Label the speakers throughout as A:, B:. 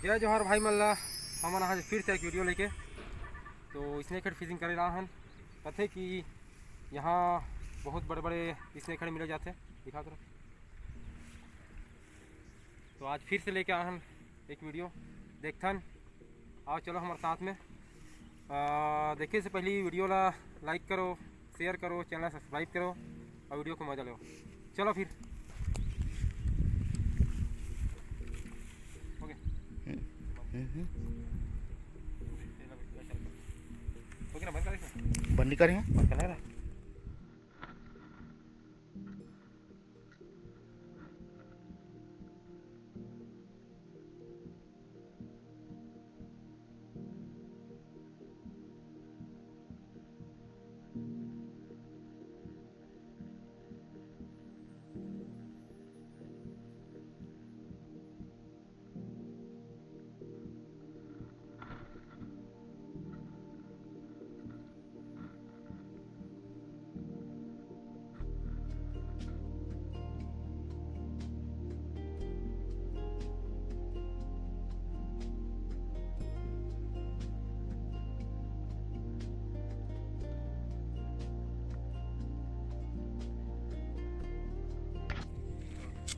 A: जय जोहार भाई मल्ला। हम आज फिर से एक वीडियो लेके तो स्नेक हेड फिशिंग कर रहा हन। कथे कि यहाँ बहुत बड़े बड़े स्नेक हेड मिले जाते दिखा करो। तो आज फिर से लेके आए हन एक वीडियो देखथन। आओ चलो हमारे साथ में। देखने से पहले वीडियो ला लाइक करो, शेयर करो, चैनल सब्सक्राइब करो और वीडियो को मजा लो। चलो फिर ओके ना,
B: बंद नहीं करेंगे।
A: बंद कर रहा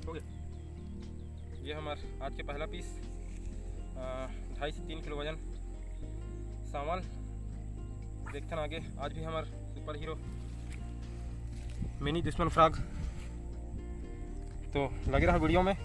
A: हो गया। ये हमारा आज के पहला पीस 2.5 से 3 किलो वजन सामान देखते आगे। आज भी हमार सुपर हीरो मिनी दुश्मन फ्रॉग तो लगे रहा वीडियो में।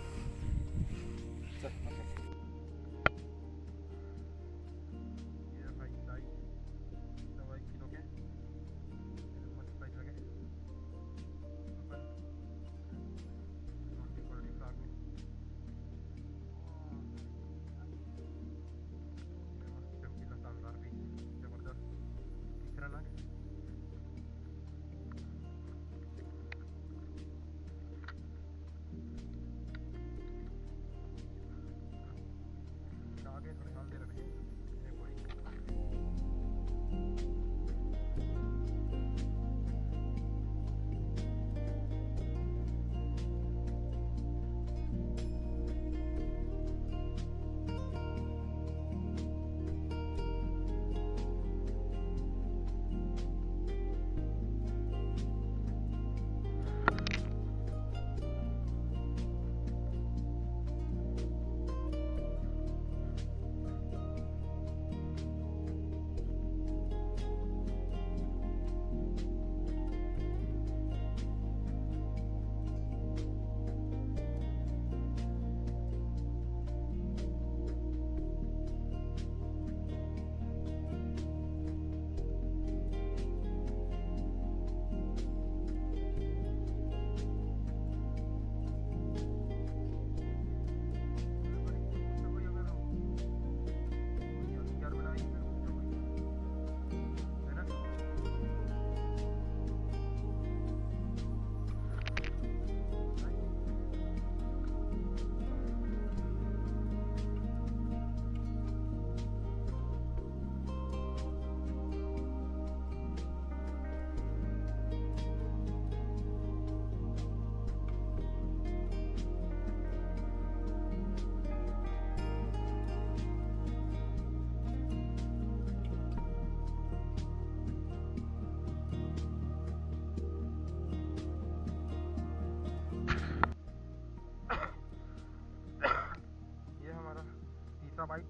A: तीसरा बाइट,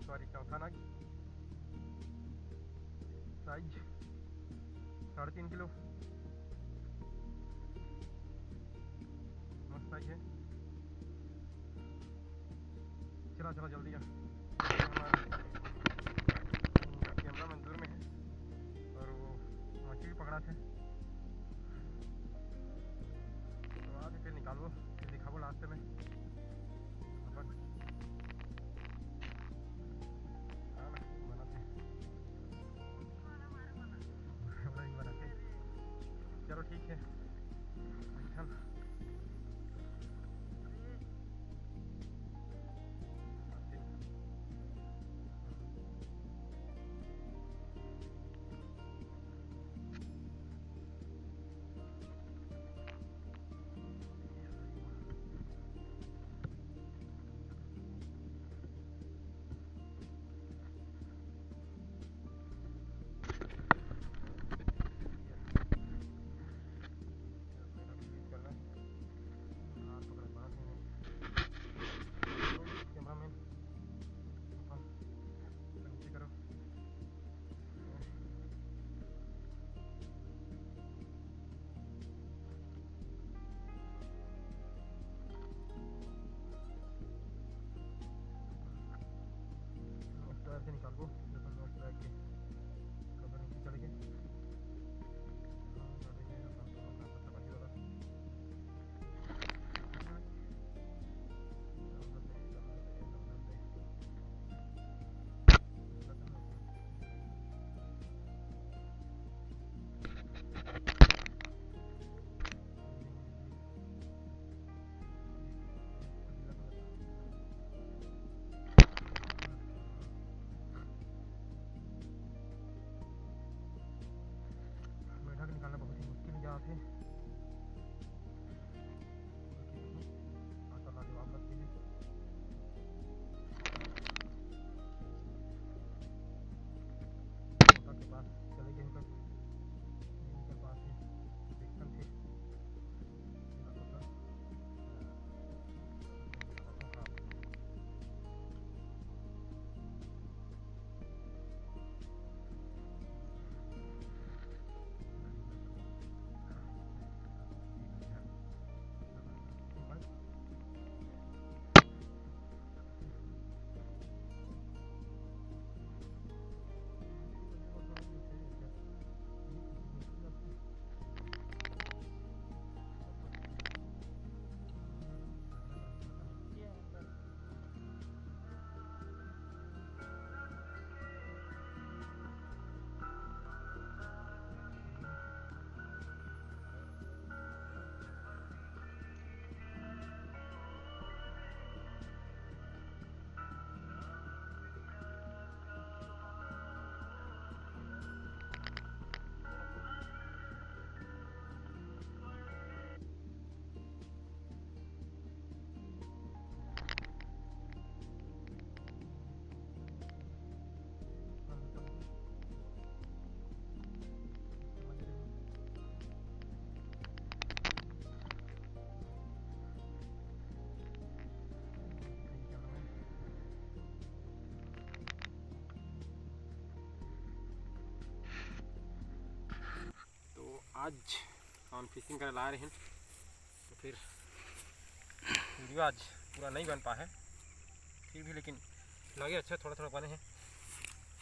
A: सॉरी चौथा नग, साइज 3.5 किलो, मस्त साइज है। चला चला जल्दी जा। कैमरा में दूर में है और वो मछली भी पकड़ा थे तो आगे फिर निकालो, फिर दिखाओ लास्ट में। चलो ठीक है। को जब लोग बैठ के कबर नीचे चढ़ के मेढक निकालना बहुत ही मुश्किल जात है। आटा लाजवाब लगती है। तोता के पास चले गए होकर के पास ही देखते थे तोता आज हम फिशिंग कर ला रहे हैं। तो फिर वीडियो आज पूरा नहीं बन पाया है फिर भी, लेकिन लगे अच्छा थोड़ा थोड़ा बने हैं।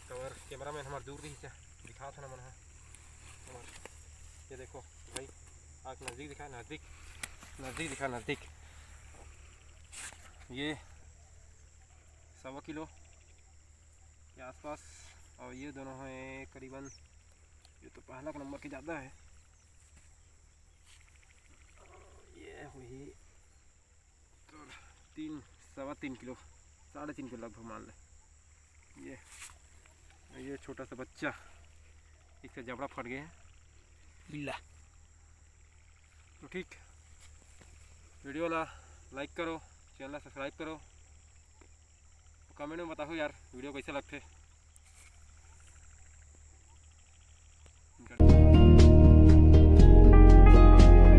A: तो और कैमरा मैन हमारे दूर रही दिखा था ना मन है। ये देखो भाई, आग नज़दीक दिखा, नज़दीक दिखा, नज़दीक। ये 1.25 किलो के आसपास, और ये दोनों हैं करीबन, ये तो पहला नंबर की ज़्यादा है। ये हुई तो 3.25 किलो, 3.5 किलो लगभग मान लें। ये छोटा सा बच्चा, इससे जबड़ा फट गए हैं बिल्ला। तो ठीक, वीडियो ला लाइक करो, चैनल सब्सक्राइब करो, कमेंट में बताओ यार वीडियो कैसे लगते।